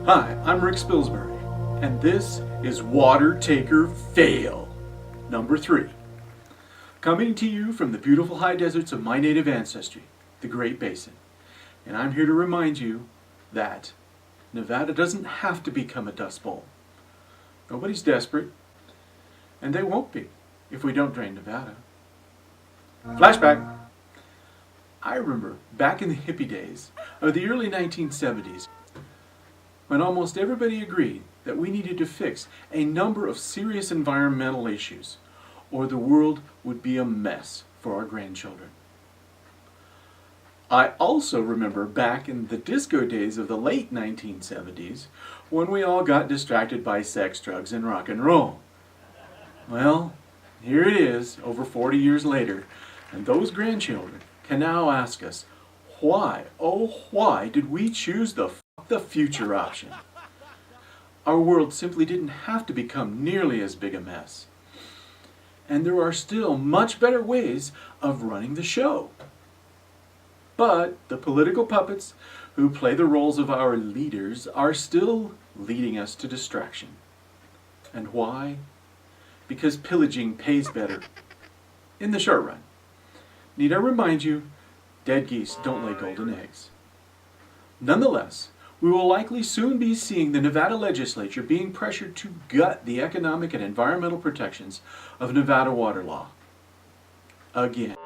Hi, I'm Rick Spilsbury, and this is Water Taker Fail number 3. Coming to you from the beautiful high deserts of my native ancestry, the Great Basin. And I'm here to remind you that Nevada doesn't have to become a dust bowl. Nobody's desperate, and they won't be if we don't drain Nevada. Flashback! I remember back in the hippie days of the early 1970s when almost everybody agreed that we needed to fix a number of serious environmental issues, or the world would be a mess for our grandchildren. I also remember back in the disco days of the late 1970s when we all got distracted by sex, drugs, and rock and roll. Well, here it is, over 40 years later, and those grandchildren can now ask us, why, oh why did we choose the future option? Our world simply didn't have to become nearly as big a mess. And there are still much better ways of running the show. But the political puppets who play the roles of our leaders are still leading us to distraction. And why? Because pillaging pays better in the short run. Need I remind you, dead geese don't lay golden eggs. Nonetheless, we will likely soon be seeing the Nevada legislature being pressured to gut the economic and environmental protections of Nevada water law. Again.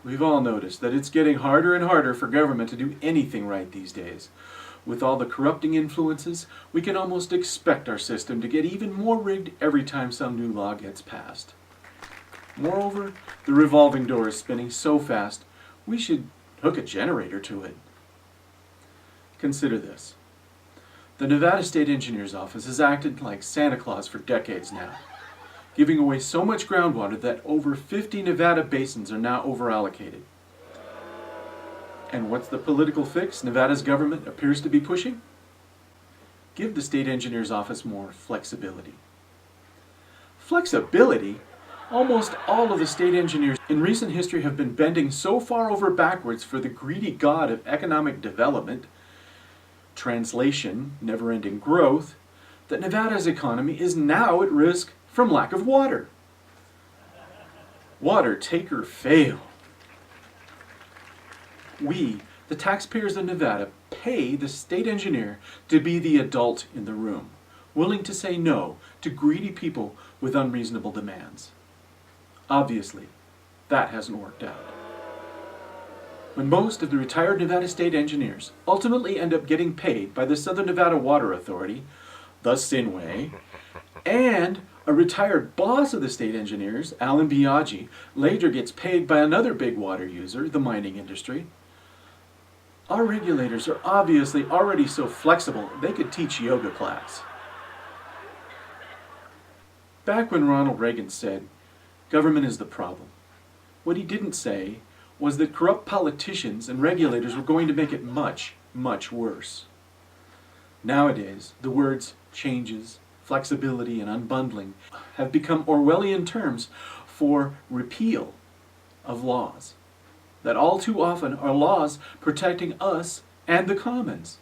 We've all noticed that it's getting harder and harder for government to do anything right these days. With all the corrupting influences, we can almost expect our system to get even more rigged every time some new law gets passed. Moreover, the revolving door is spinning so fast, we should hook a generator to it. Consider this. The Nevada State Engineer's Office has acted like Santa Claus for decades now, giving away so much groundwater that over 50 Nevada basins are now overallocated. And what's the political fix Nevada's government appears to be pushing? Give the State Engineer's Office more flexibility. Flexibility? Almost all of the state engineers in recent history have been bending so far over backwards for the greedy god of economic development, translation, never-ending growth, that Nevada's economy is now at risk from lack of water. Water taker fail. We, the taxpayers of Nevada, pay the state engineer to be the adult in the room, willing to say no to greedy people with unreasonable demands. Obviously, that hasn't worked out. When most of the retired Nevada state engineers ultimately end up getting paid by the Southern Nevada Water Authority, the Sinway, and a retired boss of the state engineers, Alan Biaggi, later gets paid by another big water user, the mining industry, our regulators are obviously already so flexible they could teach yoga class. Back when Ronald Reagan said, "Government is the problem," what he didn't say was that corrupt politicians and regulators were going to make it much, much worse. Nowadays, the words changes, flexibility, and unbundling have become Orwellian terms for repeal of laws that all too often are laws protecting us and the commons.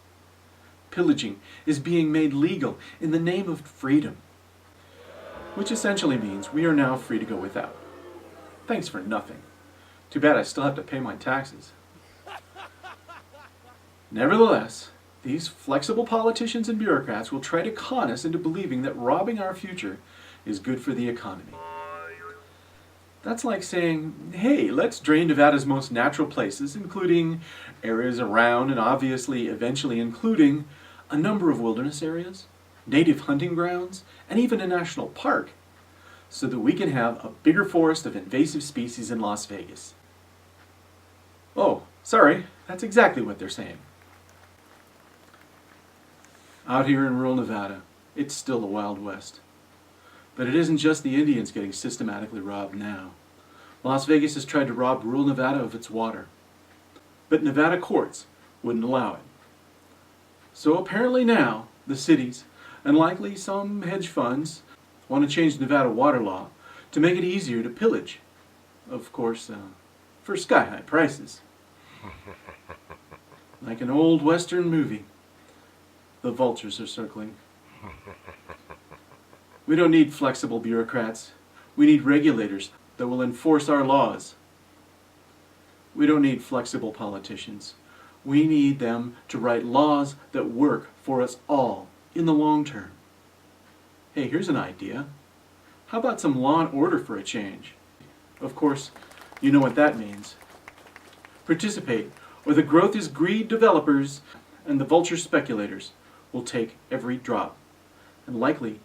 Pillaging is being made legal in the name of freedom, which essentially means we are now free to go without. Thanks for nothing. Too bad I still have to pay my taxes. Nevertheless, these flexible politicians and bureaucrats will try to con us into believing that robbing our future is good for the economy. That's like saying, hey, let's drain Nevada's most natural places, including areas around and obviously eventually including a number of wilderness areas, native hunting grounds, and even a national park, so that we can have a bigger forest of invasive species in Las Vegas. Oh, sorry, that's exactly what they're saying. Out here in rural Nevada, it's still the Wild West. But it isn't just the Indians getting systematically robbed now. Las Vegas has tried to rob rural Nevada of its water. But Nevada courts wouldn't allow it. So apparently now, the cities, and likely some hedge funds, want to change Nevada water law to make it easier to pillage. Of course, for sky-high prices. Like an old Western movie. The vultures are circling. We don't need flexible bureaucrats. We need regulators that will enforce our laws. We don't need flexible politicians. We need them to write laws that work for us all in the long term. Hey, here's an idea. How about some law and order for a change? Of course, you know what that means. Participate, or the growth is greed developers and the vulture speculators will take every drop, and likely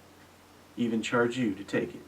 even charge you to take it.